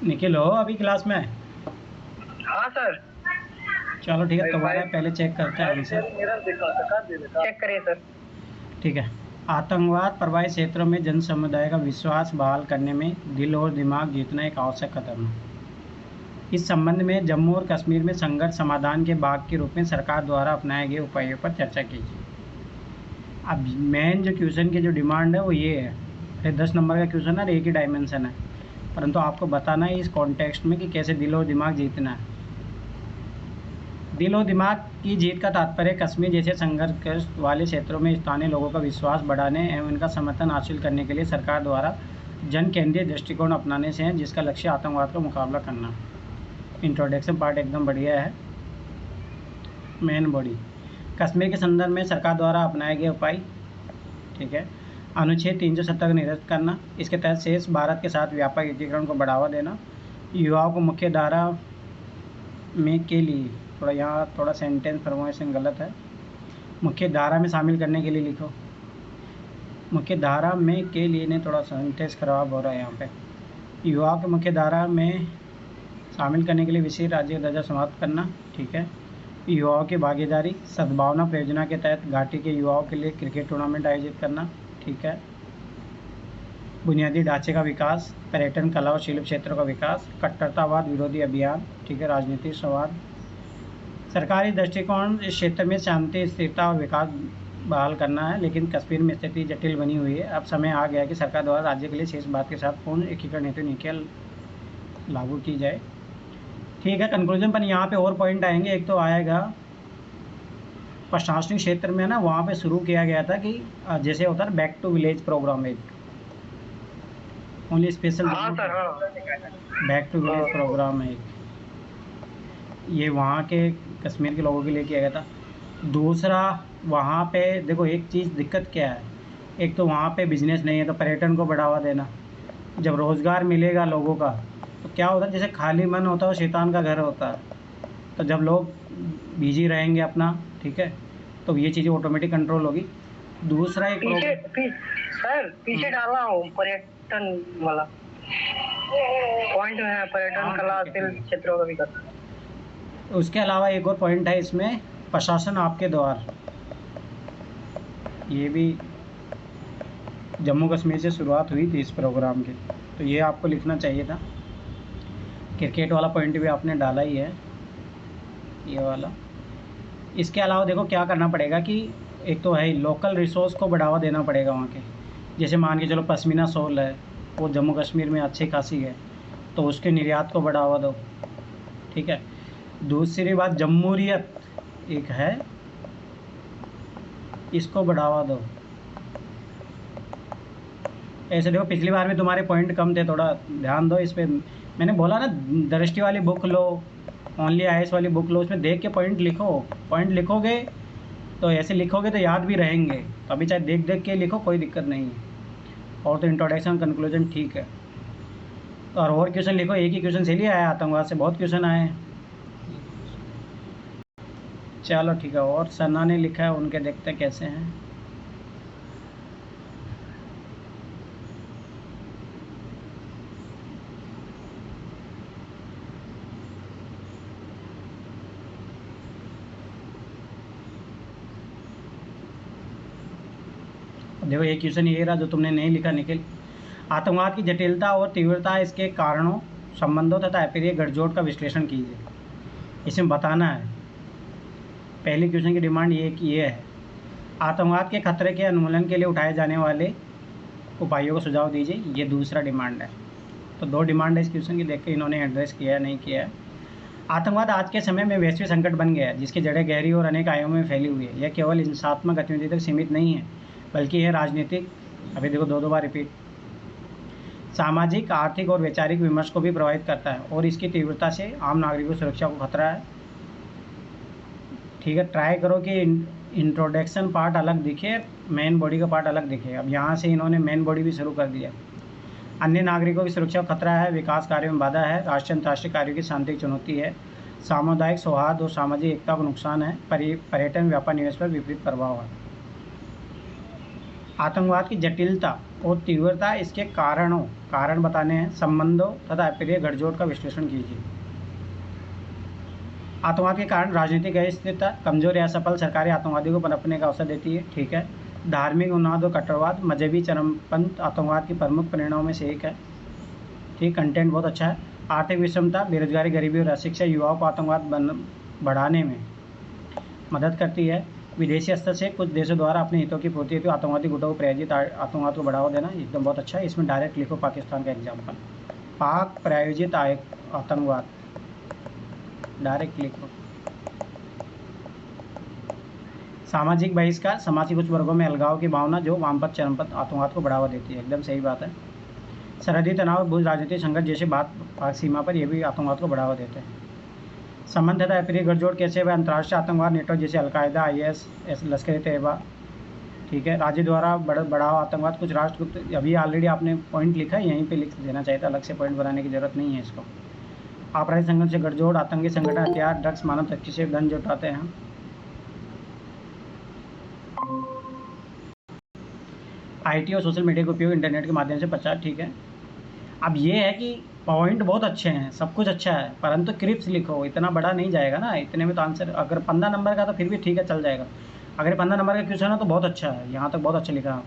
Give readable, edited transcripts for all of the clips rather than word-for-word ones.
निखिल हो अभी क्लास में? हाँ सर। चलो ठीक है, तुम्हारा पहले चेक करते हैं आंसर। चेक करिए सर। ठीक है। आतंकवाद प्रभावित क्षेत्रों में जन समुदाय का विश्वास बहाल करने में दिल और दिमाग जीतना एक आवश्यक कदम है। इस संबंध में जम्मू और कश्मीर में संघर्ष समाधान के भाग के रूप में सरकार द्वारा अपनाए गए उपायों पर चर्चा कीजिए। अब मेन जो क्वेश्चन की जो डिमांड है वो ये है, फिर 10 नंबर का क्वेश्चन है, एक ही डायमेंशन है, परंतु आपको बताना है इस कॉन्टेक्स्ट में कि कैसे दिल और दिमाग जीतना है। दिल और दिमाग की जीत का तात्पर्य कश्मीर जैसे संघर्षग्रस्त वाले क्षेत्रों में स्थानीय लोगों का विश्वास बढ़ाने एवं उनका समर्थन हासिल करने के लिए सरकार द्वारा जन केंद्रीय दृष्टिकोण अपनाने से है, जिसका लक्ष्य आतंकवाद का मुकाबला करना। इंट्रोडक्शन पार्ट एकदम बढ़िया है। मेन बॉडी कश्मीर के संदर्भ में सरकार द्वारा अपनाए गए उपाय। ठीक है। अनुच्छेद 370 का निरस्त करना, इसके तहत शेष भारत के साथ व्यापक एकीकरण को बढ़ावा देना, युवाओं को मुख्य धारा में के लिए यहाँ थोड़ा सेंटेंस फॉर्मेशन गलत है, मुख्य धारा में शामिल करने के लिए लिखो, मुख्य धारा में के लिए ने थोड़ा सेंटेंस खराब हो रहा है यहाँ पे। युवाओं के मुख्य धारा में शामिल करने के लिए विशेष राज्य दर्जा समाप्त करना। ठीक है। युवाओं की भागीदारी, सद्भावना परियोजना के तहत घाटी के युवाओं के लिए क्रिकेट टूर्नामेंट आयोजित करना। ठीक है। बुनियादी ढांचे का विकास, पर्यटन, कला और शिल्प क्षेत्रों का विकास, कट्टरतावाद विरोधी अभियान। ठीक है। राजनीतिक संवाद, सरकारी दृष्टिकोण इस क्षेत्र में शांति, स्थिरता और विकास बहाल करना है, लेकिन कश्मीर में स्थिति जटिल बनी हुई है। अब समय आ गया कि सरकार द्वारा राज्य के लिए शेष भारत के साथ पूर्ण एकीकरण नीति निकल लागू की जाए। ठीक है। कंक्लूजन पर यहाँ पे और पॉइंट आएंगे। एक तो आएगा प्रशासनिक क्षेत्र में ना, वहाँ पे शुरू किया गया था कि जैसे होता है बैक टू विलेज प्रोग्राम, एक only special back to village program है एक, ये वहाँ के कश्मीर के लोगों के लिए किया गया था। दूसरा, वहाँ पे देखो एक चीज़ दिक्कत क्या है, एक तो वहाँ पे बिजनेस नहीं है, तो पर्यटन को बढ़ावा देना। जब रोज़गार मिलेगा लोगों का तो क्या होता है, जैसे खाली मन होता है वो शैतान का घर होता है, तो जब लोग बिजी रहेंगे अपना, ठीक है, तो ये चीज़ें ऑटोमेटिक कंट्रोल होगी। दूसरा एक सर पीछे डाला हूँ पर्यटन वाला पॉइंट है, पर्यटन, कला, शिल्प क्षेत्रों का विकास। उसके अलावा एक और पॉइंट है इसमें, प्रशासन आपके द्वार, ये भी जम्मू कश्मीर से शुरुआत हुई थी इस प्रोग्राम की, तो ये आपको लिखना चाहिए था। क्रिकेट वाला पॉइंट भी आपने डाला ही है, ये वाला। इसके अलावा देखो क्या करना पड़ेगा कि एक तो है लोकल रिसोर्स को बढ़ावा देना पड़ेगा वहाँ के, जैसे मान के चलो पश्मीना शॉल है वो जम्मू कश्मीर में अच्छी खासी है, तो उसके निर्यात को बढ़ावा दो। ठीक है। दूसरी बात, जमहूरियत एक है, इसको बढ़ावा दो। ऐसे देखो पिछली बार में तुम्हारे पॉइंट कम थे, थोड़ा ध्यान दो इस पर। मैंने बोला ना, दृष्टि वाली बुक लो, ओनली आईएएस वाली बुक लो, उसमें देख के पॉइंट लिखो। पॉइंट लिखोगे तो ऐसे लिखोगे तो याद भी रहेंगे, तो अभी चाहे देख देख के लिखो, कोई दिक्कत नहीं है। और तो इंट्रोडक्शन कंक्लूजन ठीक है। और क्वेश्चन लिखो, एक ही क्वेश्चन से लिया है, आतंकवाद से बहुत क्वेश्चन आए हैं। चलो ठीक है। और सन्ना ने लिखा है, उनके देखते कैसे हैं। देखो एक क्वेश्चन ये रहा जो तुमने नहीं लिखा निखिल, आतंकवाद की जटिलता और तीव्रता, इसके कारणों, संबंधों तथा अप्रिय गठजोड़ का विश्लेषण कीजिए। इसमें बताना है। पहले क्वेश्चन की डिमांड ये है, आतंकवाद के खतरे के उन्मूलन के लिए उठाए जाने वाले उपायों को सुझाव दीजिए, ये दूसरा डिमांड है। तो दो डिमांड है इस क्वेश्चन की, देख के इन्होंने एड्रेस किया है नहीं किया है। आतंकवाद आज के समय में वैश्विक संकट बन गया है, जिसकी जड़ें गहरी और अनेक आयामों में फैली हुई है। यह केवल हिंसात्मक गतिविधि तक सीमित नहीं है, बल्कि यह राजनीतिक, अभी देखो दो बार रिपीट, सामाजिक, आर्थिक और वैचारिक विमर्श को भी प्रभावित करता है, और इसकी तीव्रता से आम नागरिकों की सुरक्षा को खतरा है। ठीक है। ट्राई करो कि इंट्रोडक्शन पार्ट अलग दिखे, मेन बॉडी का पार्ट अलग दिखे। अब यहाँ से इन्होंने मेन बॉडी भी शुरू कर दिया। अन्य नागरिकों की सुरक्षा को खतरा है, विकास कार्यों में बाधा है, राष्ट्रीय अंतर्राष्ट्रीय कार्यों की शांति की चुनौती है, सामुदायिक सौहार्द और सामाजिक एकता को नुकसान है, पर्यटन, व्यापार, निवेश पर विपरीत प्रभाव है। आतंकवाद की जटिलता और तीव्रता, इसके कारण बताने हैं, संबंधों तथा अप्रिय गठजोड़ का विश्लेषण कीजिए। आतंकवाद के कारण राजनीतिक अस्थिरता, कमजोर या सफल सरकारें आतंकवादी को पनपने का अवसर देती है। ठीक है। धार्मिक उन्माद और कट्टरवाद, मजहबी चरमपंथ आतंकवाद के प्रमुख परिणामों में से एक है। ठीक, कंटेंट बहुत अच्छा है। आर्थिक विषमता, बेरोजगारी, गरीबी और अशिक्षा युवाओं को आतंकवाद बढ़ाने में मदद करती है। विदेशी स्तर से कुछ देशों द्वारा अपने हितों की पूर्ति हेतु आतंकवादी गुटों को प्रायोजित आतंकवाद को बढ़ावा देना, एकदम बहुत अच्छा है। इसमें डायरेक्ट लिखो पाकिस्तान का एग्जाम्पल, पाक प्रायोजित आतंकवाद, डायरेक्ट लिखो। सामाजिक बहिष्कार, समाज के कुछ वर्गों में अलगाव की भावना जो वामपंथ चरमपंथ आतंकवाद को बढ़ावा देती है, एकदम सही बात है। सरहदी तनाव, भू राजनीतिक संघर्ष जैसे बात पाक सीमा पर, यह भी आतंकवाद को बढ़ावा देते हैं। संबंध तथा अप्रिय गठजोड़ कैसे वह अंतर्राष्ट्रीय आतंकवाद नेटवर्क जैसे अलकायदा, IS, लश्कर तैयबा। ठीक है। राज्य द्वारा बढ़ावा आतंकवाद, कुछ राष्ट्र, अभी ऑलरेडी आपने पॉइंट लिखा है, यहीं पे लिख देना चाहिए था, अलग से पॉइंट बनाने की जरूरत नहीं है इसको। आपराधिक संगठन से गठजोड़, आतंकी संगठन हथियार, ड्रग्स, मानव तस्करी से धन जुटाते हैं। IT और सोशल मीडिया का उपयोग, इंटरनेट के माध्यम से प्रचार। ठीक है। अब ये है कि पॉइंट बहुत अच्छे हैं, सब कुछ अच्छा है, परंतु क्रिप्स लिखो, इतना बड़ा नहीं जाएगा ना, इतने में तो आंसर, अगर 15 नंबर का तो फिर भी ठीक है, चल जाएगा। अगर 15 नंबर का क्वेश्चन है तो बहुत अच्छा है, यहाँ तक बहुत अच्छा लिखा है,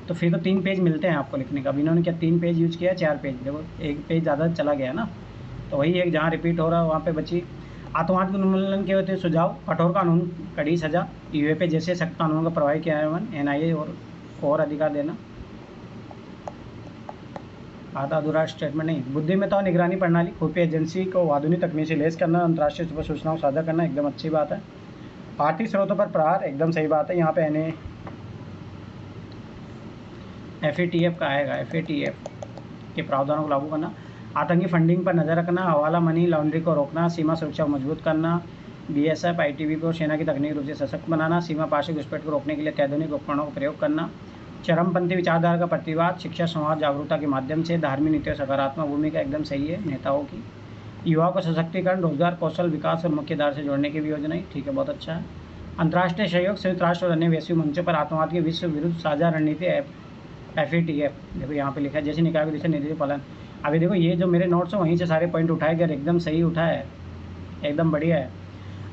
तो फिर तो 3 पेज मिलते हैं आपको लिखने का। अब इन्होंने क्या 3 पेज यूज किया, 4 पेज, देखो 1 पेज ज़्यादा चला गया ना, तो वही एक जहाँ रिपीट हो रहा है वहाँ पे बची। आतंकवाद के उन्मूलन के होते सुझाव, कठोर कानून, कड़ी सजा, UAP जैसे सख्त कानूनों का प्रभावी क्रियान्वयन, NIA और अधिकार देना। आधा अधूरा स्टेटमेंट नहीं। बुद्धिमत्ता और निगरानी प्रणाली, खुफिया एजेंसी को आधुनिक तकनीक से लैस करना, अंतर्राष्ट्रीय सुपर सूचनाओं को साझा करना, एकदम अच्छी बात है। आर्थिक स्रोतों पर प्रहार, एकदम सही बात है। यहाँ पे FATF का आएगा, FATF के प्रावधानों को लागू करना, आतंकी फंडिंग पर नज़र रखना, हवाला मनी लॉन्ड्री को रोकना, सीमा सुरक्षा को मजबूत करना, BSF ITBP को सेना की तकनीकी रूप से सशक्त बनाना, सीमा पार घुसपैठ को रोकने के लिए अत्याधुनिक उपकरणों का प्रयोग करना, चरमपंथी विचारधारा का प्रतिवाद, शिक्षा, संवाद, जागरूकता के माध्यम से, धार्मिक नीतियों सकारात्मक भूमिका, एकदम सही है नेताओं की, युवाओं का सशक्तिकरण, रोजगार, कौशल विकास और मुख्य धारा से जोड़ने की भी योजनाएं। ठीक है, बहुत अच्छा है। अंतर्राष्ट्रीय सहयोग, संयुक्त राष्ट्र और अन्य वैश्विक मंचों पर आतंकवाद के विश्व विरुद्ध साझा रणनीति, FATF, देखो यहाँ पे लिखा है, जैसे निकाय के दिशा निर्देश पालन। अभी देखो ये जो मेरे नोट्स हैं वहीं से सारे पॉइंट उठाए गए, एकदम सही उठा है, एकदम बढ़िया है।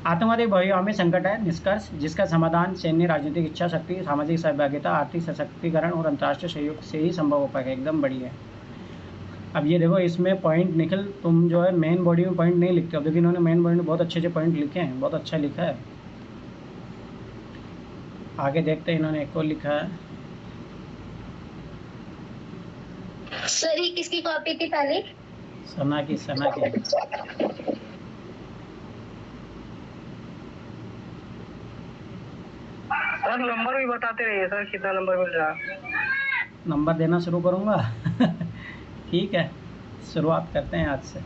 आतंकवाद एक बहुआयामी संकट है, निष्कर्ष जिसका समाधान सैन्य, राजनीतिक इच्छा शक्ति, सामाजिक सहभागिता, आर्थिक सशक्तिकरण और अंतर्राष्ट्रीय सहयोग से ही संभव हो पाएगा, एकदम बढ़िया है। अब ये देखो इसमें पॉइंट निखिल, तुम जो है मेन बॉडी में पॉइंट नहीं लिखते हो, लेकिन इन्होंने मेन बॉडी में बहुत अच्छे अच्छे पॉइंट लिखे हैं, बहुत अच्छा लिखा है। आगे देखते हैं, इन्होंने एक और लिखा है। सर ये किसकी कॉपी थी पहले? सना की। सर नंबर भी बताते रहिए सर, कितना नंबर मिल रहा है। नंबर देना शुरू करूँगा। ठीक है, शुरुआत करते हैं आज से।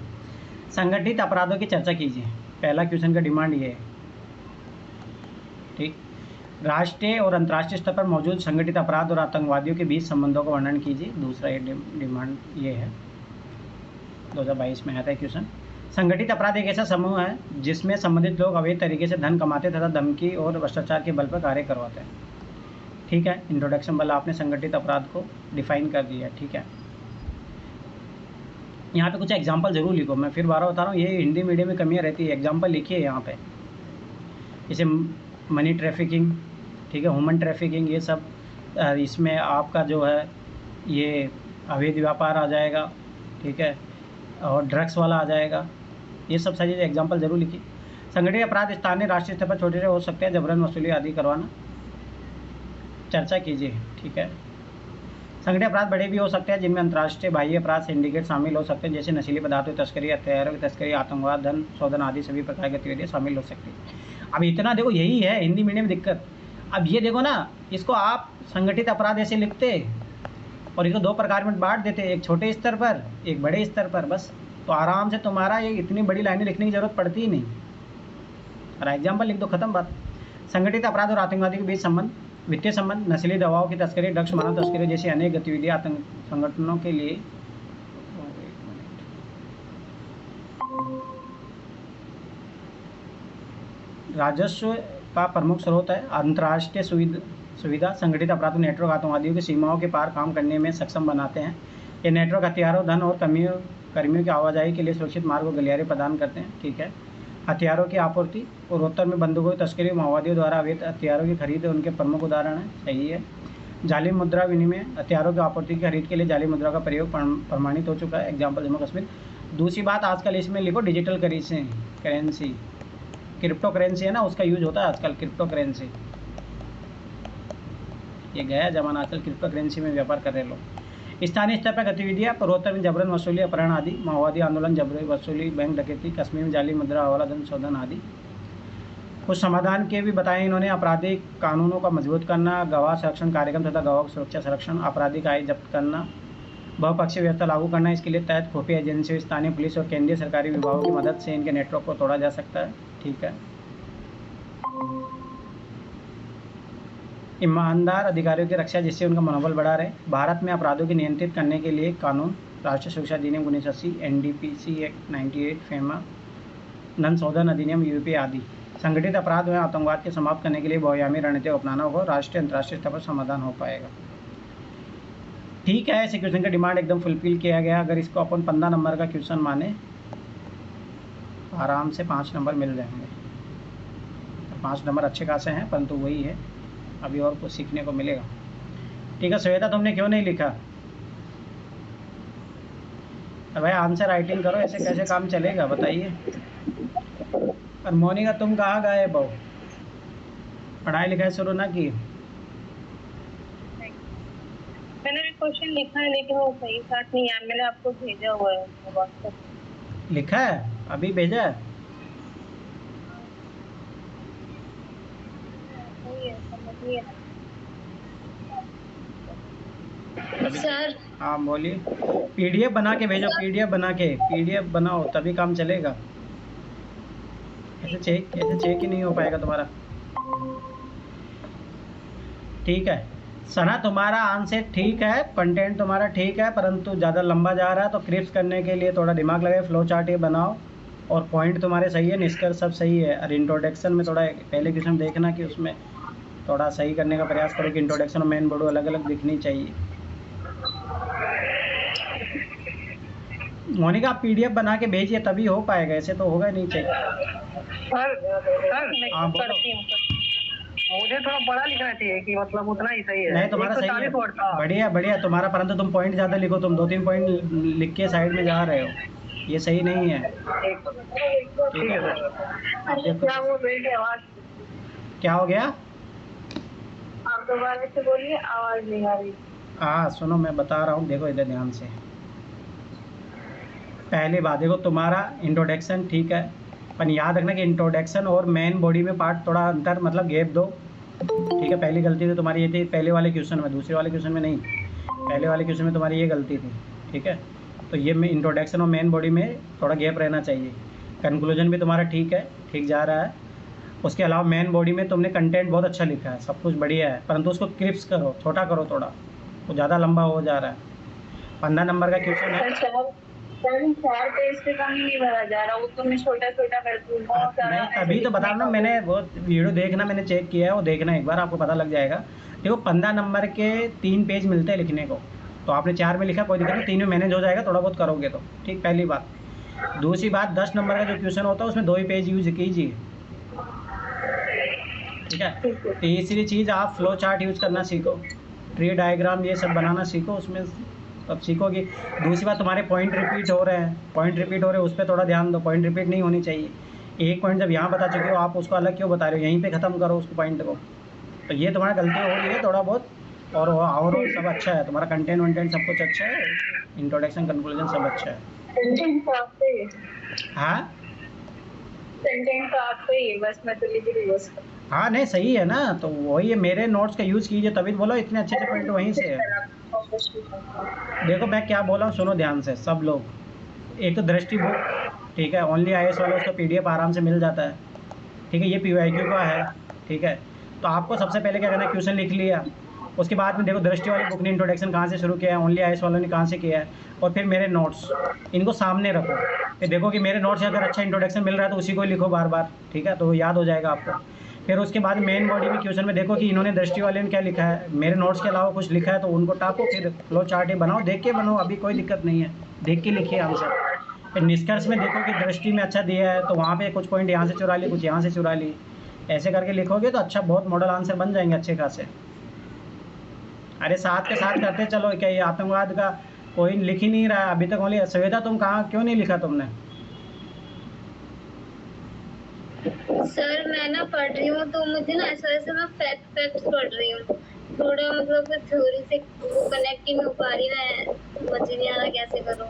संगठित अपराधों की चर्चा कीजिए, पहला क्वेश्चन का डिमांड ये है। ठीक, राष्ट्रीय और अंतर्राष्ट्रीय स्तर पर मौजूद संगठित अपराध और आतंकवादियों के बीच संबंधों का वर्णन कीजिए, दूसरा ये डिमांड ये है। 2022 में आता है क्वेश्चन। संगठित अपराध एक ऐसा समूह है जिसमें संबंधित लोग अवैध तरीके से धन कमाते तथा धमकी और भ्रष्टाचार के बल पर कार्य करवाते हैं। ठीक है, इंट्रोडक्शन वाला आपने संगठित अपराध को डिफाइन कर दिया। ठीक है, यहाँ पे कुछ एग्जाम्पल जरूर लिखो, मैं फिर बार बता रहा हूँ, ये हिंदी मीडियम में कमियाँ रहती है, एग्जाम्पल लिखिए यहाँ पे, जैसे मनी ट्रैफिकिंग, ठीक है, ह्यूमन ट्रैफिकिंग, ये सब इसमें आपका जो है ये अवैध व्यापार आ जाएगा। ठीक है, और ड्रग्स वाला आ जाएगा, ये सब सारी एग्जाम्पल जरूर लिखिए। संगठित अपराध स्थानीय राष्ट्रीय स्तर पर छोटे से हो सकते हैं, जबरन वसूली आदि करवाना, चर्चा कीजिए। ठीक है, संगठित अपराध बड़े भी हो सकते हैं जिनमें अंतर्राष्ट्रीय बाह्य अपराध सिंडिकेट शामिल हो सकते हैं, जैसे नशीली पदार्थों की तस्करी, हथियारों की तस्करी, आतंकवाद, धन शोधन आदि सभी प्रकार की गतिविधियाँ शामिल हो सकती है। अब इतना देखो, यही है हिंदी मीडियम में दिक्कत। अब ये देखो ना, इसको आप संगठित अपराध ऐसे लिखते और इसको 2 प्रकार में बांट देते, एक छोटे स्तर पर, एक बड़े स्तर पर, बस तो आराम से तुम्हारा ये इतनी बड़ी लाइनें लिखने की जरूरत पड़ती ही नहीं, और एग्जाम्पल लिख दो, खत्म बात। संगठित अपराध और आतंकवादी के बीच संबंध, वित्तीय संबंध, नस्ली दवाओं की तस्करी, ड्रग्स, मानव तस्करी जैसी अनेक गतिविधियां आतंक संगठनों के लिए राजस्व का प्रमुख स्रोत है। अंतर्राष्ट्रीय सुविधा संगठित अपराध नेटवर्क आतंकवादियों की सीमाओं के पार काम करने में सक्षम बनाते हैं। ये नेटवर्क हथियारों, धन और कर्मियों की आवाजाही के लिए सुरक्षित मार्ग और गलियारे प्रदान करते हैं। ठीक है। हथियारों की आपूर्ति, पूर्वोत्तर में बंदूकों की तस्करी, माओवादियों द्वारा अवैध हथियारों की खरीद उनके प्रमुख उदाहरण है। सही है। जाली मुद्रा विनिमय, हथियारों की आपूर्ति की खरीद के लिए जाली मुद्रा का प्रयोग प्रमाणित हो चुका है। एग्जाम्पल जम्मू कश्मीर। दूसरी बात, आजकल इसमें लिखो डिजिटल करेंसी, क्रिप्टो करेंसी है ना, उसका यूज होता है आजकल, क्रिप्टो करेंसी। ये गया जमाना, आजकल क्रिप्टो करेंसी में व्यापार कर रहे लोग। स्थानीय स्तर पर गतिविधियाँ, पूर्वोत्तर में जबरन वसूली, अपहरण आदि, माओवादी आंदोलन, जबरन वसूली, बैंक डकैती, कश्मीर में जाली मुद्रा, हवाला धन शोधन आदि। कुछ समाधान के भी बताए इन्होंने। आपराधिक कानूनों का मजबूत करना, गवाह संरक्षण कार्यक्रम तथा गवाह सुरक्षा संरक्षण, आपराधिक आय जब्त करना, बहुपक्षीय व्यवस्था लागू करना। इसके लिए तहत खुफिया एजेंसियों, स्थानीय पुलिस और केंद्रीय सरकारी विभागों की मदद से इनके नेटवर्क को तोड़ा जा सकता है। ठीक है। ईमानदार अधिकारियों की रक्षा, जिससे उनका मनोबल बढ़ा रहे। भारत में अपराधों को नियंत्रित करने के लिए कानून, राष्ट्रीय सुरक्षा अधिनियम 1980, NDPC एक्ट 98, फेमा, धन शोधन अधिनियम, यूपी आदि। संगठित अपराध व आतंकवाद के समाप्त करने के लिए बहुआयामी रणनीति अपनाना होगा। राष्ट्रीय अंतर्राष्ट्रीय स्तर पर समाधान हो पाएगा। ठीक है। ऐसे क्वेश्चन का डिमांड एकदम फुलफिल किया गया। अगर इसको अपन 15 नंबर का क्वेश्चन माने, आराम से 5 नंबर मिल जाएंगे। 5 नंबर अच्छे खासे हैं, परंतु वही है, अभी और कुछ सीखने को मिलेगा। ठीक है। श्वेता, तुमने क्यों नहीं लिखा? भाई आंसर राइटिंग करो, ऐसे कैसे काम चलेगा बताइए। और मोनिका, तुम कहाँ गए बहू? पढ़ाई लिखाई शुरू ना की? मैंने भी क्वेश्चन लिखा है, लेकिन वो सही साथ नहीं है। मैंने आपको भेजा हुआ है व्हाट्सएप। लिखा है? अभी भेजा है? सही है, समझिए। सर हाँ बोलिए। PDF बना के भेजो, PDF बनाओ, तभी काम चलेगा। ऐसे चेक ही नहीं हो पाएगा तुम्हारा। ठीक है। सना, तुम्हारा आंसर ठीक है, कंटेंट तुम्हारा ठीक है, परंतु ज़्यादा लंबा जा रहा है, तो क्रिप्स करने के लिए थोड़ा दिमाग लगाए, फ्लो चार्ट ये बनाओ। और पॉइंट तुम्हारे सही है, निष्कर्ष सब सही है। और इंट्रोडक्शन में थोड़ा पहले क्वेश्चन देखना कि उसमें थोड़ा सही करने का प्रयास करो कि इंट्रोडक्शन और मेन बॉडी अलग अलग दिखनी चाहिए। मोनिका, आप PDF बना के भेजिए, तभी हो पाएगा, ऐसे तो होगा नहीं। चाहिए सर मैं हाँ, बोलो। करती हूँ। मुझे थोड़ा बड़ा लिखना चाहिए कि मतलब उतना ही सही है। नहीं, तुम्हारा सही है, 140 वर्ड था। बढ़िया बढ़िया तुम्हारा, परंतु तुम पॉइंट ज़्यादा लिखो, तुम 2-3 पॉइंट लिख के साइड में जा रहे हो, ये सही नहीं है। ठीक है सर। आप देखो क्या वो मेरी आवाज, क्या हो गया। आप दोबारा से बोलिए, आवाज नहीं आ रही। हाँ सुनो, मैं बता रहा हूँ, देखो इधर ध्यान से। पहली बात देखो, तुम्हारा इंट्रोडक्शन ठीक है, पर याद रखना कि इंट्रोडक्शन और मेन बॉडी में पार्ट थोड़ा अंतर, मतलब गैप दो। ठीक है। पहली गलती तो तुम्हारी ये थी पहले वाले क्वेश्चन में, दूसरे वाले क्वेश्चन में नहीं, पहले वाले क्वेश्चन में तुम्हारी ये गलती थी। ठीक है। तो ये में इंट्रोडक्शन और मेन बॉडी में थोड़ा गैप रहना चाहिए। कंक्लूजन भी तुम्हारा ठीक है, ठीक जा रहा है। उसके अलावा मेन बॉडी में तुमने कंटेंट बहुत अच्छा लिखा है, सब कुछ बढ़िया है, परंतु उसको क्रिप्स करो, छोटा करो थोड़ा, वो ज़्यादा लंबा हो जा रहा है। 15 नंबर का क्वेश्चन है। सर 4 पेज से कम नहीं भरा जा रहा, वो तो मैं छोटा छोटा करती हूँ, बहुत सारा। नहीं, तभी तो बता रहा हूँ, मैंने वो वीडियो देखना, मैंने चेक किया है, वो देखना एक बार, आपको पता लग जाएगा। देखो 15 नंबर के 3 पेज मिलते हैं लिखने को, तो आपने 4 में लिखा, कोई दिक्कत नहीं, 3 में मैनेज हो जाएगा, थोड़ा बहुत करोगे तो। ठीक, पहली बात। दूसरी बात, 10 नंबर का जो क्वेश्चन होता है उसमें 2 ही पेज यूज कीजिए। ठीक है। तीसरी चीज़, आप फ्लो चार्ट यूज करना सीखो, ट्री डायग्राम ये सब बनाना सीखो, उसमें तब सीखोगे। दूसरी बात, तुम्हारे पॉइंट रिपीट हो रहे हैं, उस पर थोड़ा ध्यान दो, पॉइंट रिपीट नहीं होनी चाहिए। एक पॉइंट जब यहाँ बता चुके हो, आप उसको अलग क्यों बता रहे हो, यहीं पे ख़त्म करो उसको, पॉइंट को। तो ये तुम्हारा गलती हो रही है थोड़ा बहुत। और ओवरऑल सब अच्छा है, तुम्हारा कंटेंट वंटेंट सब कुछ अच्छा है, इंट्रोडक्शन कंक्लूजन सब अच्छा है। कंटेंट तो आपका ही है। हाँ, कंटेंट तो आपका ही है, बस मैं तो लिख रही हूँ उसको। हाँ नहीं सही है ना, तो वही है, मेरे नोट्स का यूज़ कीजिए, तभी तो बोलो इतने अच्छे अच्छे पॉइंट वहीं से है। देखो मैं क्या बोला हूँ, सुनो ध्यान से सब लोग। एक तो दृष्टि बुक, ठीक है, ओनली IAS वाला, उसका PDF आराम से मिल जाता है। ठीक है। ये PYQ का है। ठीक है। तो आपको सबसे पहले क्या करना है, क्वेश्चन लिख लिया, उसके बाद में देखो दृष्टि वाली बुक ने इंट्रोडक्शन कहाँ से शुरू किया है, ओनली IAS वालों ने कहाँ से किया है, और फिर मेरे नोट्स, इनको सामने रखो, फिर देखो कि मेरे नोट्स से अगर अच्छा इंट्रोडक्शन मिल रहा है तो उसी को लिखो बार बार। ठीक है। तो याद हो जाएगा आपको। फिर उसके बाद मेन बॉडी में क्वेश्चन में देखो कि इन्होंने दृष्टि वाले ने क्या लिखा है, मेरे नोट्स के अलावा कुछ लिखा है तो उनको टापो, फिर फ्लो चार्ट ही बनाओ, देख के बनाओ, अभी कोई दिक्कत नहीं है, देख के लिखिए आंसर। फिर निष्कर्ष में देखो कि दृष्टि में अच्छा दिया है तो वहाँ पे कुछ पॉइंट यहाँ से चुरा ली, कुछ यहाँ से चुरा ली, ऐसे करके लिखोगे तो अच्छा बहुत मॉडल आंसर बन जाएंगे अच्छे खासे। अरे साथ के साथ करते चलो, क्या ये आतंकवाद का कोई लिख ही नहीं रहा है अभी तक, ओनली संवेदा तुम कहाँ क्यों नहीं लिखा तुमने? सर मैं ना पढ़ रही हूँ तो मुझे ना ऐसा ऐसा मैं फैक्ट्स पढ़ रही हूँ, थोड़ा मतलब थ्योरी से कनेक्ट ही नहीं हो पा रही, मैं समझ ही नहीं आ रहा कैसे करूँ।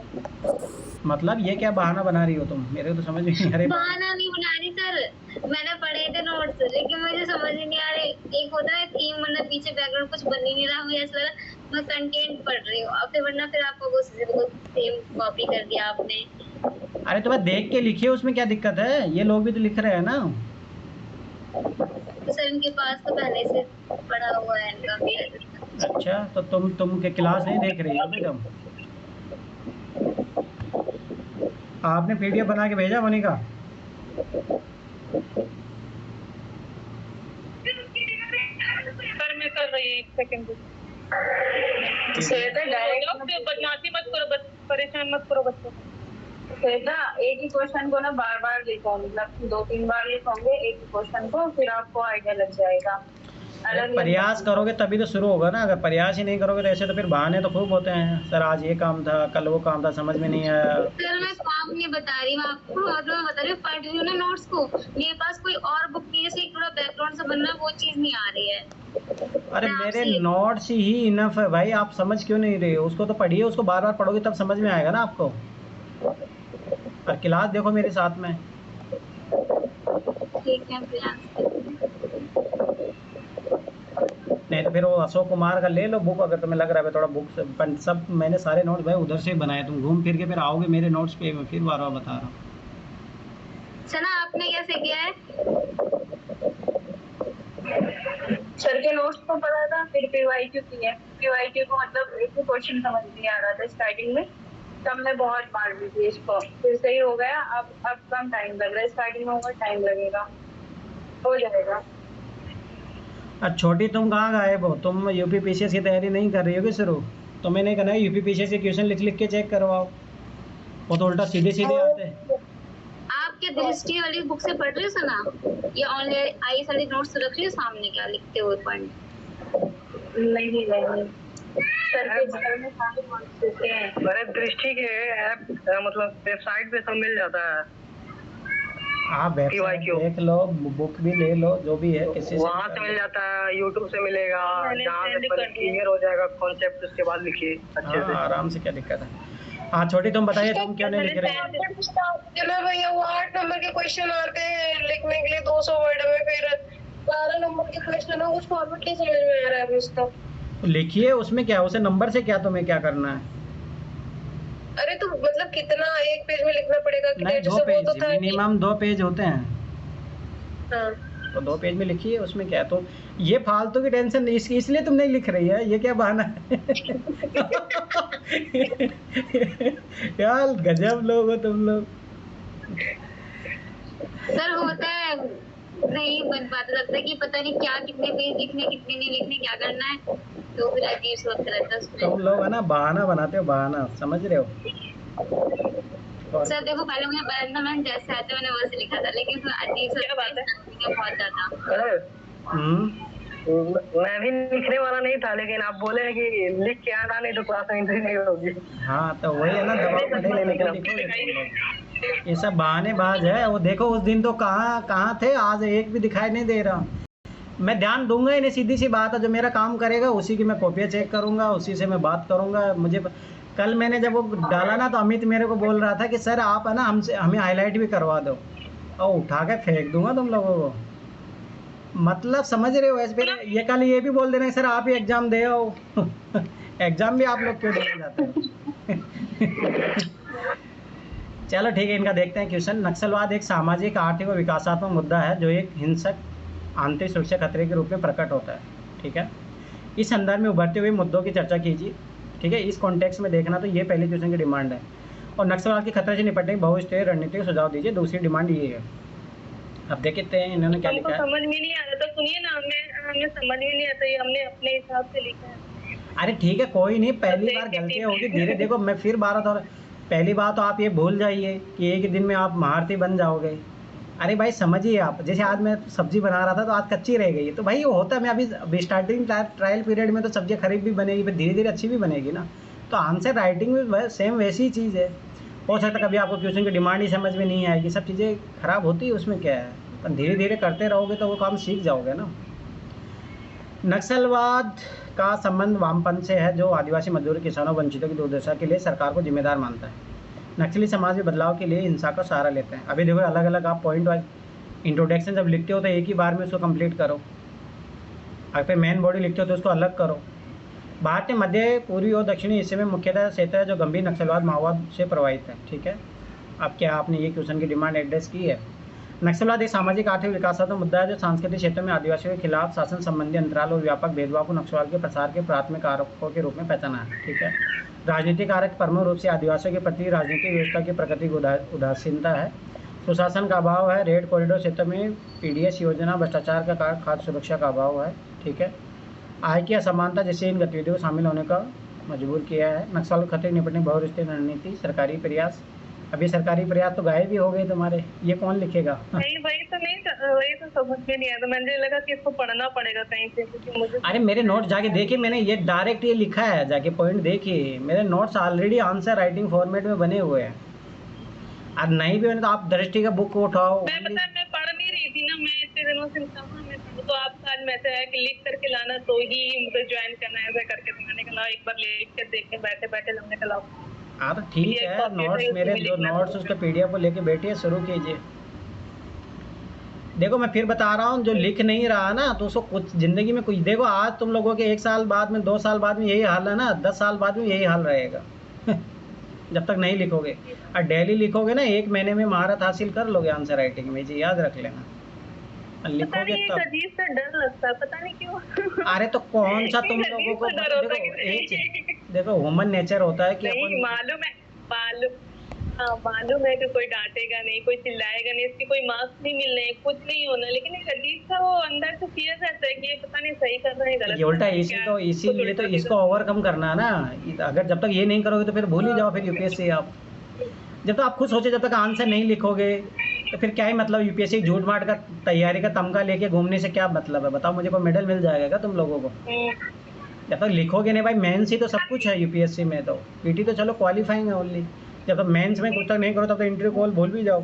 मतलब ये क्या बहाना बना रही हो तुम, मेरे को तो समझ में नहीं आ रही। बहाना नहीं बना रही सर, मैंने पढ़े थे नोट्स लेकिन मुझे समझ ही नहीं आ रही। एक होता है थीम, वरना पीछे बैकग्राउंड कुछ बन ही नहीं रहा, मुझे ऐसा लगा मैं कंटेंट पढ़ रही हूँ, अब फिर वरना फिर आपको सेम कॉपी कर दिया आपने। अरे तो मैं देख के लिखिए, उसमें क्या दिक्कत है, ये लोग भी तो लिख रहे हैं ना। तो सर इनके पास तो पहले से पढ़ा हुआ है इनका भी। अच्छा तो तुम के क्लास नहीं देख रही हो मैडम? आपने पीडीएफ बना के भेजा मोनिका? सर मैं कर रही हूँ, एक सेकंड बदमाशी मत करो, परेशान मत करो बच्चों को। फिर ना एक ही क्वेश्चन को ना बार बार लिखो, मतलब 2-3 बार लिखोगे एक ही क्वेश्चन को, फिर आपको आइडिया लग जाएगा। प्रयास करोगे तभी तो शुरू होगा ना, अगर प्रयास ही नहीं करोगे तो ऐसे तो फिर बहाने तो खूब होते हैं, सर आज ये काम था, कल वो काम था, समझ में नहीं आया। सर मैं काम नहीं बता रही हूँ आपको, मतलब मैं बता रही हूँ पढ़ रही हूँ ना नोट्स को, मेरे पास कोई और बुक नहीं है, सिर्फ थोड़ा बैकग्राउंड से बनना वो चीज नहीं आ रही है। अरे मेरे नोट्स ही इनफ है भाई, आप समझ क्यों नहीं रहे हो? उसको तो पढ़िए, उसको बार बार पढ़ोगे तब समझ में आएगा ना आपको। और क्लास देखो मेरे साथ में। ठीक है नहीं तो फिर वो अशोक कुमार का ले लो बुक, अगर तुम्हें लग रहा है थोड़ा बुक से सब मैंने सारे नोट्स भाई उधर से ही बनाए, तुम घूम फिर के फिर आओगे मेरे नोट्स पे, मैं फिर बार बार बता रहा हूँ। सना आपने कैसे किया है? सर के नोट्स को पढ़ा था, फिर पीवाईक्यू किया, पीवाईक्यू को मतलब एक ही क्वेश्चन समझ नहीं आ रहा था स्टार्टिंग में, तब मैं बहुत मार दी थी इसको, फिर सही हो गया। अब कम टाइम लग रहा है, स्टार्टिंग में और टाइम लगेगा, हो जाएगा। अच्छा छोटी तुम कहाँ गायब हो? तुम यूपी पीसीएस की तैयारी नहीं कर रही होगी शुरू? तो मैंने कहना है यूपी पीसीएस के क्वेश्चन लिख लिख के चेक करवाओ, वो तो उल्टा सीधे सीधे आते हैं। आपके दृष्टि वाली बुक से पढ़ रही हो सना, या ऑनलाइन आई सारी नोट्स रख रही हो सामने, क्या लिखते हुए पॉइंट? नहीं सर के बगल में सारे नोट्स देते हैं। अरे दृष्टि के ऐप मतलब वेबसाइट पे सब मिल जाता है, आप वेबसाइट देख लो, बुक भी ले लो, जो भी है किसी से वहाँ से मिल जाता है, यूट्यूब से मिलेगा, जहाँ से पहले क्लियर हो जाएगा कॉन्सेप्ट उसके बाद लिखिए अच्छे से। आराम से, क्या दिक्कत है? हाँ छोटी तुम बताइए तुम क्यों नहीं लिख रहे हो? भैया वो 8 नंबर के क्वेश्चन आते हैं लिखने के लिए 200 वर्ड में, फिर 12 नंबर के क्वेश्चन है, कुछ फॉर्मेट नहीं समझ में आ रहा है अभी उसका। लिखिए, उसमें क्या, उसे नंबर से क्या तुम्हें क्या करना है? अरे तो मतलब कितना एक पेज में लिखना पड़ेगा? नहीं 2 पेज, मिनिमम 2 पेज होते हैं। हाँ। तो 2 पेज में लिखिए, उसमें क्या। तो ये फालतू की टेंशन इसलिए तुम नहीं लिख रही है, ये क्या बहाना है? यार गजब लोग हो तुम लोग। सर होता है नहीं बन पाता, लगता है कि पता नहीं क्या, कितने पेज लिखने कितने नहीं लिखने, क्या करना है, तो फिर अजीब सा लगता रहता है उसमें। तुम लोग है ना बहाना बनाते हो, बहाना, समझ रहे हो? सर देखो पहले मुझे बैठना, मैंने जैसे आते मैंने वैसे लिखा था, लेकिन फिर अजीब सा बात है बहुत ज्यादा। मैं भी लिखने वाला नहीं था, लेकिन आप बोले हैं कि लिख के आना, नहीं तो क्लास में एंट्री नहीं होगी। हाँ तो वही है ना, दबाव में नहीं लेने के लिए ये सब बहानेबाज है। वो देखो उस दिन तो कहाँ थे, आज एक भी दिखाई नहीं दे रहा। मैं ध्यान दूंगा ही नहीं, सीधी सी बात है, जो मेरा काम करेगा उसी की मैं कॉपियाँ चेक करूंगा, उसी से मैं बात करूंगा। मुझे कल मैंने जब वो डाला ना तो अमित मेरे को बोल रहा था कि सर आप है ना हमें हाईलाइट भी करवा दो, और उठा के फेंक दूंगा तुम लोगों को। मतलब समझ रहे हो? ऐसे फिर ये कल ये भी बोल देना सर आप ही एग्जाम दे आओ। एग्जाम भी आप लोग क्यों देने जाते हैं? चलो ठीक है, इनका देखते हैं क्वेश्चन। नक्सलवाद एक सामाजिक, आर्थिक और विकासात्मक मुद्दा है जो एक हिंसक आंतरिक सुरक्षा खतरे के रूप में प्रकट होता है। ठीक है, इस संदर्भ में उभरते हुए मुद्दों की चर्चा कीजिए। ठीक है, इस कॉन्टेक्स्ट में देखना, तो ये पहले क्वेश्चन की डिमांड है। और नक्सलवाद के खतरे से निपटने की बहुस्तरीय रणनीति का सुझाव दीजिए, दूसरी डिमांड ये है। अब देखते हैं इन्होंने क्या हमको लिखा है। समझ में नहीं आ रहा, तो सुनिए ना, हमें समझ में नहीं आता, ये हमने अपने हिसाब से लिखा है। अरे ठीक है, कोई नहीं, पहली देख बार के गलती टीम होगी, धीरे देखो मैं फिर बार और पहली बात तो आप ये भूल जाइए कि एक ही दिन में आप महारथी बन जाओगे। अरे भाई समझिए आप, जैसे आज मैं सब्जी बना रहा था तो आज कच्ची रह गई, तो भाई वो होता है। मैं अभी स्टार्टिंग ट्रायल पीरियड में तो सब्जियाँ खरीद भी बनेगी, फिर धीरे धीरे अच्छी भी बनेगी ना। तो आंसर राइटिंग में सेम वैसी ही चीज़ है। हो सकता है कभी आपको क्वेश्चन की डिमांड ही समझ में नहीं आएगी, सब चीज़ें खराब होती है, उसमें क्या है, पर धीरे धीरे करते रहोगे तो वो काम सीख जाओगे ना। नक्सलवाद का संबंध वामपंथ से है, जो आदिवासी मजदूर किसानों वंचितों की दुर्दशा के लिए सरकार को जिम्मेदार मानता है। नक्सली समाज में बदलाव के लिए हिंसा का सहारा लेते हैं। अभी देखो अलग अलग आप पॉइंट वाइज इंट्रोडक्शन जब लिखते हो तो एक ही बार में उसको कंप्लीट करो, अगर फिर मेन बॉडी लिखते हो तो उसको अलग करो। भारत के मध्य पूर्वी और दक्षिणी हिस्से में मुख्यतः क्षेत्र है जो गंभीर नक्सलवाद माओवाद से प्रभावित है। ठीक है, अब क्या आपने ये क्वेश्चन की डिमांड एड्रेस की है। नक्सलवाद एक सामाजिक आर्थिक विकासात्मक मुद्दा है जो सांस्कृतिक क्षेत्र में आदिवासियों के खिलाफ शासन संबंधी अंतराल और व्यापक भेदभाव को नक्सलवाद के प्रसार के प्राथमिक कारकों के रूप में पहचाना है। ठीक है, राजनीतिक कारक प्रमुख रूप से आदिवासियों के प्रति राजनीतिक व्यवस्था की प्रकृति की उदासीनता है, सुशासन का अभाव है, रेड कॉरिडोर क्षेत्र में पीडीएस योजना, भ्रष्टाचार का कारण, खाद्य सुरक्षा का अभाव है। ठीक है, आय की असमानता जैसे इन गतिविधियों को शामिल होने का मजबूर किया है। नक्सल खतरे निपटने बहुराष्ट्रीय रणनीति, सरकारी प्रयास। अभी सरकारी प्रयास तो गायब भी हो गए तुम्हारे, ये कौन लिखेगा। नहीं, वही तो समझ में नहीं आया, तो मुझे लगा कि इसको पढ़ना पड़ेगा कहीं से, क्योंकि मुझे अरे मेरे नोट जाके देखिए, मैंने ये डायरेक्ट ये लिखा है, जाके पॉइंट देखिए, मेरे notes already answer writing format में बने हुए हैं। और नहीं भी बने तो आप दृष्टि का बुक को उठाओ। मैं पढ़ नहीं रही थी ना, मैं इतने दिनों से कहाँ मैं पढ़ूं, तो आप आज मैसेज आया कि लिख करके लाना तो ही मुझे ज्वाइन करना है, ऐसा करके तो मैंने कहा एक बार लिख कर देख के बैठे बैठे हमने कहा हाँ तो ठीक है, नोट्स मेरे जो नोट्स उसके पीडीएफ को लेके बैठिए, शुरू कीजिए। देखो मैं फिर बता रहा हूँ, जो लिख नहीं रहा ना तो उसको कुछ ज़िंदगी में कुछ, देखो आज तुम लोगों के 1 साल बाद में, 2 साल बाद में यही हाल है ना, 10 साल बाद में यही हाल रहेगा जब तक नहीं लिखोगे। और डेली लिखोगे ना, 1 महीने में महारत हासिल कर लोगे आंसर राइटिंग में, जी याद रख लेना। और लिखोगे तब, अजीब सा डर लगता है, पता नहीं क्यों। अरे तो कौन सा तुम लोगों को, देखो ह्यूमन नेचर होता है कि नहीं, मालूम है कि कोई डांटेगा नहीं, कोई चिल्लाएगा नहीं, इसके कोई मार्क्स नहीं मिलने, कुछ नहीं होना, लेकिन एक अजीब सा वो अंदर से फियर रहता है कि ये पता नहीं सही कर रहा है गलत। ये उल्टा इसीलिए तो इसको ओवरकम करना है ना। अगर जब तक ये नहीं करोगे तो फिर भूल ही जाओ फिर यूपीएससी आप। जब तक आप खुद सोचे, जब तक आंसर नहीं लिखोगे तो फिर क्या ही मतलब, यूपीएससी झूठ मार का तैयारी का तमगा लेके घूमने से क्या मतलब है, बताओ मुझे, कोई मेडल मिल जाएगा क्या तुम लोगों को। जब तक लिखोगे नहीं भाई, मेंस ही तो सब कुछ है यूपीएससी में, तो पीटी तो चलो क्वालिफाइंग है ओनली। जब तक मेंस में कुछ तक नहीं करो तब तो इंटरव्यू कॉल भूल भी जाओ।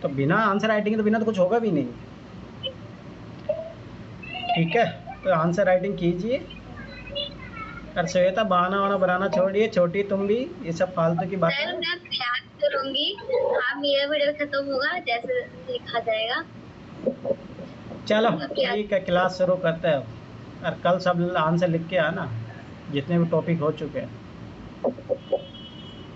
तो बिना आंसर राइटिंग तो बिना तो कुछ होगा भी नहीं। ठीक है, तो आंसर राइटिंग कीजिए। और श्वेता बहाना वाना बनाना छोड़िए, छोटी तुम भी ये सब फालतू की बातें। सर मैं प्रयास करूंगी, आप मेरा वीडियो खत्म होगा जैसे लिखा जाएगा। चलो ठीक है, क्लास शुरू करते हैं। और कल सब आंसर लिख के आना, जितने भी टॉपिक हो चुके हैं।